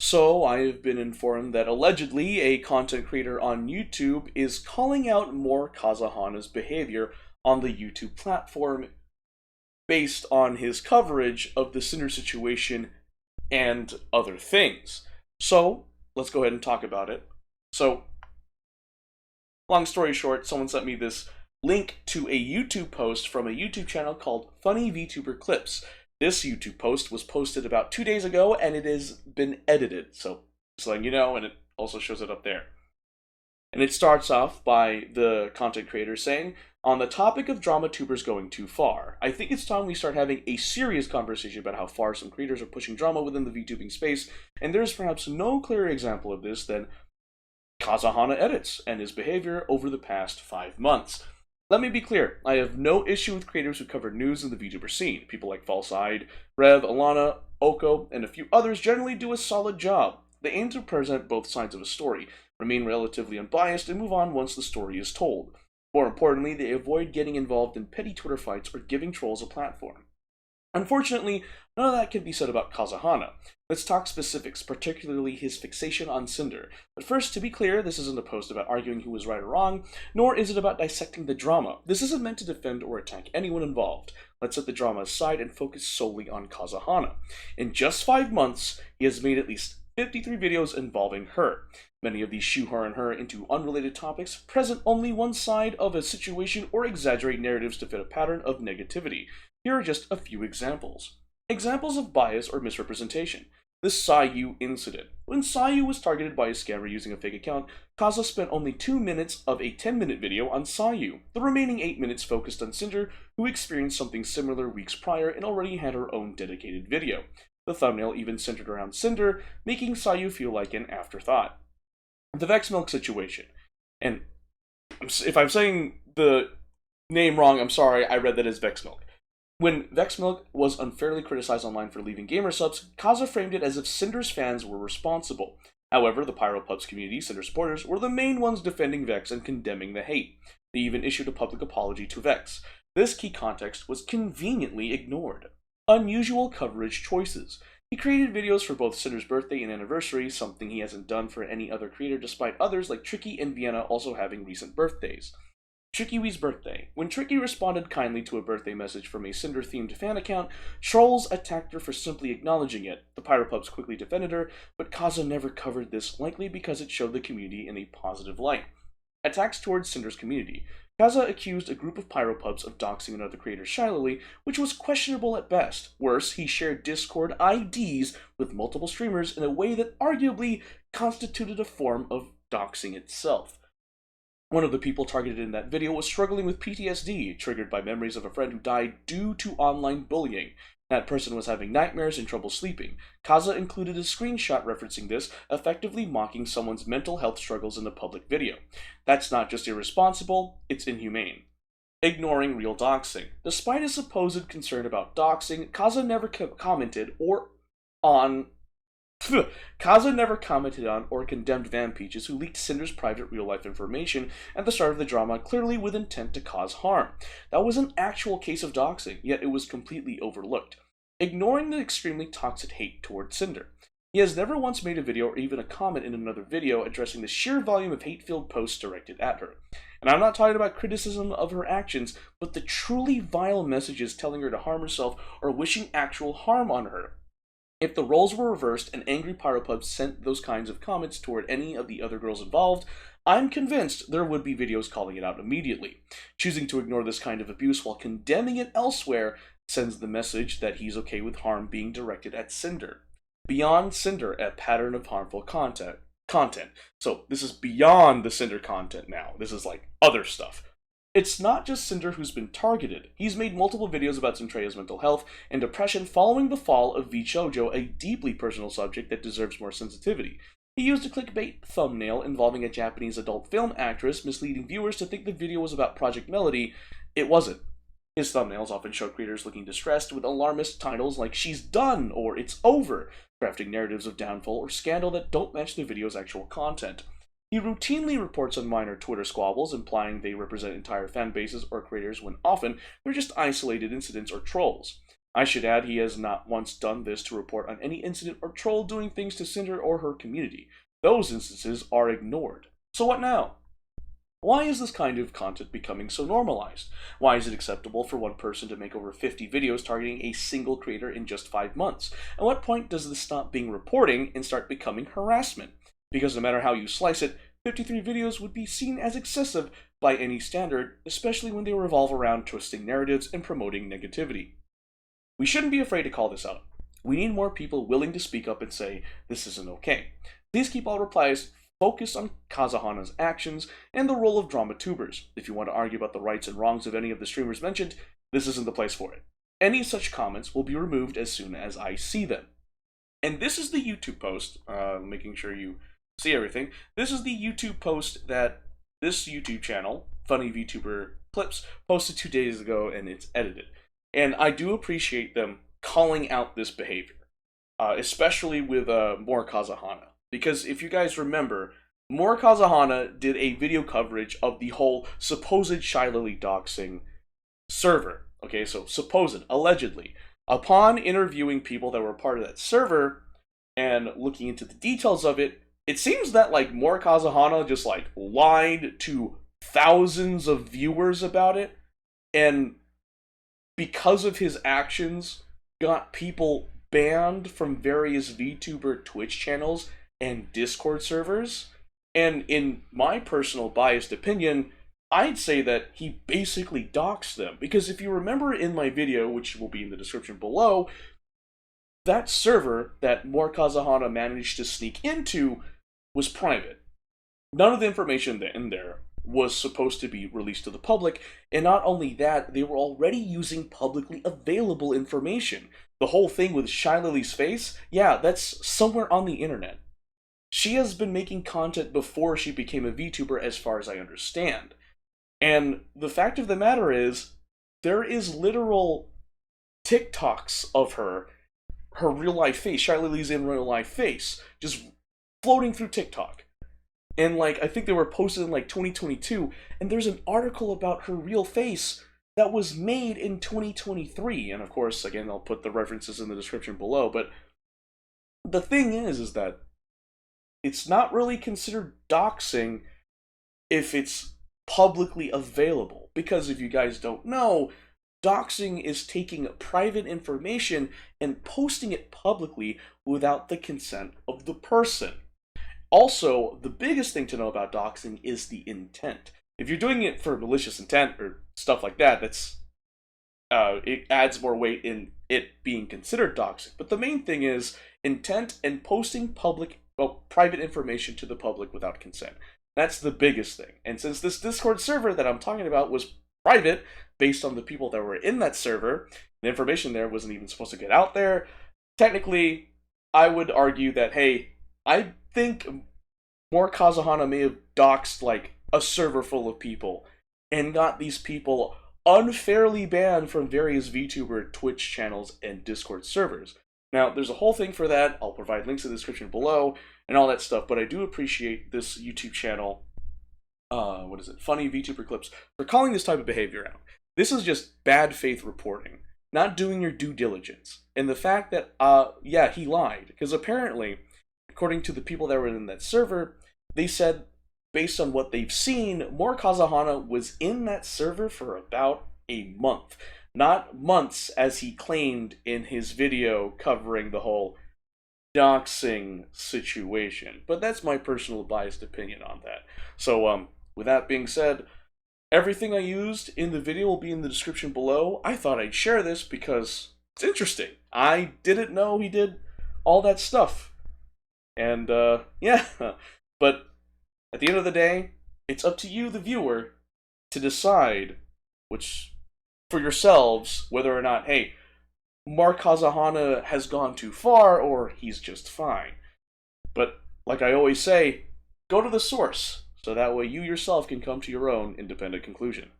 So, I have been informed that allegedly a content creator on YouTube is calling out more Kazahana's behavior on the YouTube platform based on his coverage of the Cinder situation and other things. So, let's go ahead and talk about it. So, long story short, someone sent me this link to a YouTube post from a YouTube channel called Funny VTuber Clips. This YouTube post was posted about 2 days ago and it has been edited, so just letting you know, and it also shows it up there. And it starts off by the content creator saying, on the topic of drama tubers going too far, I think it's time we start having a serious conversation about how far some creators are pushing drama within the VTubing space, and there's perhaps no clearer example of this than Kazahana edits and his behavior over the past 5 months. Let me be clear, I have no issue with creators who cover news in the VTuber scene. People like False-Eyed, Rev, Alana, Oko, and a few others generally do a solid job. They aim to present both sides of a story, remain relatively unbiased, and move on once the story is told. More importantly, they avoid getting involved in petty Twitter fights or giving trolls a platform. Unfortunately, none of that can be said about Kazahana. Let's talk specifics, particularly his fixation on Cinder. But first, to be clear, this isn't a post about arguing who was right or wrong, nor is it about dissecting the drama. This isn't meant to defend or attack anyone involved. Let's set the drama aside and focus solely on Kazahana. In just 5 months, he has made at least 53 videos involving her. Many of these shoehorn her into unrelated topics, present only one side of a situation, or exaggerate narratives to fit a pattern of negativity. Here are just a few examples. Examples of bias or misrepresentation. The Sayu incident. When Sayu was targeted by a scammer using a fake account, Kaza spent only 2 minutes of a 10-minute video on Sayu. The remaining 8 minutes focused on Cinder, who experienced something similar weeks prior and already had her own dedicated video. The thumbnail even centered around Cinder, making Sayu feel like an afterthought. The Vex Milk situation. And if I'm saying the name wrong, I'm sorry, I read that as Vex Milk. When Vex Milk was unfairly criticized online for leaving gamer subs, Kaza framed it as if Cinder's fans were responsible. However, the PyroPubs community, Cinder supporters, were the main ones defending Vex and condemning the hate. They even issued a public apology to Vex. This key context was conveniently ignored. Unusual coverage choices. He created videos for both Cinder's birthday and anniversary, something he hasn't done for any other creator despite others like Tricky and Vienna also having recent birthdays. Trickywee's birthday. When Tricky responded kindly to a birthday message from a Cinder-themed fan account, trolls attacked her for simply acknowledging it. The PyroPubs quickly defended her, but Kaza never covered this, likely because it showed the community in a positive light. Attacks towards Cinder's community. Kaza accused a group of PyroPubs of doxing another creator, Shylily, which was questionable at best. Worse, he shared Discord IDs with multiple streamers in a way that arguably constituted a form of doxing itself. One of the people targeted in that video was struggling with PTSD, triggered by memories of a friend who died due to online bullying. That person was having nightmares and trouble sleeping. Kaza included a screenshot referencing this, effectively mocking someone's mental health struggles in the public video. That's not just irresponsible, it's inhumane. Ignoring real doxing. Despite his supposed concern about doxing, Kaza never commented on or condemned Van Peaches, who leaked Cinder's private real-life information at the start of the drama, clearly with intent to cause harm. That was an actual case of doxing, yet it was completely overlooked. Ignoring the extremely toxic hate toward Cinder. He has never once made a video or even a comment in another video addressing the sheer volume of hate-filled posts directed at her. And I'm not talking about criticism of her actions, but the truly vile messages telling her to harm herself or wishing actual harm on her. If the roles were reversed and angry PyroPubs sent those kinds of comments toward any of the other girls involved, I'm convinced there would be videos calling it out immediately. Choosing to ignore this kind of abuse while condemning it elsewhere sends the message that he's okay with harm being directed at Cinder. Beyond Cinder, a pattern of harmful content. So this is beyond the Cinder content now. This is like other stuff. It's not just Cinder who's been targeted. He's made multiple videos about Centrea's mental health and depression following the fall of VChojo, a deeply personal subject that deserves more sensitivity. He used a clickbait thumbnail involving a Japanese adult film actress, misleading viewers to think the video was about Project Melody. It wasn't. His thumbnails often show creators looking distressed with alarmist titles like "She's done" or "It's over," crafting narratives of downfall or scandal that don't match the video's actual content. He routinely reports on minor Twitter squabbles, implying they represent entire fan bases or creators when often they're just isolated incidents or trolls. I should add he has not once done this to report on any incident or troll doing things to Cinder or her community. Those instances are ignored. So what now? Why is this kind of content becoming so normalized? Why is it acceptable for one person to make over 50 videos targeting a single creator in just 5 months? At what point does this stop being reporting and start becoming harassment? Because no matter how you slice it, 53 videos would be seen as excessive by any standard, especially when they revolve around twisting narratives and promoting negativity. We shouldn't be afraid to call this out. We need more people willing to speak up and say, this isn't okay. Please keep all replies focused on Kazahana's actions and the role of drama tubers. If you want to argue about the rights and wrongs of any of the streamers mentioned, this isn't the place for it. Any such comments will be removed as soon as I see them. And this is the YouTube post, making sure you see everything. This is the YouTube post that this YouTube channel, Funny VTuber Clips, posted 2 days ago, and it's edited. And I do appreciate them calling out this behavior, especially with more Kazahana. Because if you guys remember, more Kazahana did a video coverage of the whole supposed Shylily doxing server. Okay, so supposed, allegedly. Upon interviewing people that were part of that server and looking into the details of it, it seems that like more Kazahana just like lied to thousands of viewers about it, and because of his actions, got people banned from various VTuber Twitch channels and Discord servers. And in my personal biased opinion, I'd say that he basically doxed them. Because if you remember in my video, which will be in the description below, that server that more Kazahana managed to sneak into was private. None of the information in there was supposed to be released to the public, and not only that, they were already using publicly available information. The whole thing with Shylily's face, yeah, that's somewhere on the internet. She has been making content before she became a VTuber, as far as I understand. And the fact of the matter is, there is literal TikToks of her real-life face, Shylily's in real-life face, just floating through TikTok. And like, I think they were posted in like 2022, and there's an article about her real face that was made in 2023. And of course, again, I'll put the references in the description below, but the thing is that it's not really considered doxing if it's publicly available. Because if you guys don't know, doxing is taking private information and posting it publicly without the consent of the person. Also, the biggest thing to know about doxing is the intent. If you're doing it for malicious intent or stuff like that, it adds more weight in it being considered doxing. But the main thing is intent and posting private information to the public without consent. That's the biggest thing. And since this Discord server that I'm talking about was private, based on the people that were in that server, the information there wasn't even supposed to get out there, technically, I would argue that, hey, I think more Kazahana may have doxed like a server full of people and got these people unfairly banned from various VTuber Twitch channels and Discord servers. Now, there's a whole thing for that. I'll provide links in the description below and all that stuff, but I do appreciate this YouTube channel, Funny VTuber Clips, for calling this type of behavior out. This is just bad faith reporting, not doing your due diligence. And the fact that, yeah, he lied, because apparently, according to the people that were in that server, they said, based on what they've seen, more Kazahana was in that server for about a month. Not months, as he claimed in his video covering the whole doxing situation. But that's my personal biased opinion on that. So, with that being said, everything I used in the video will be in the description below. I thought I'd share this because it's interesting. I didn't know he did all that stuff. And, yeah. But at the end of the day, it's up to you, the viewer, to decide for yourselves whether or not, hey, Mark Kazahana has gone too far or he's just fine. But like I always say, go to the source, so that way you yourself can come to your own independent conclusion.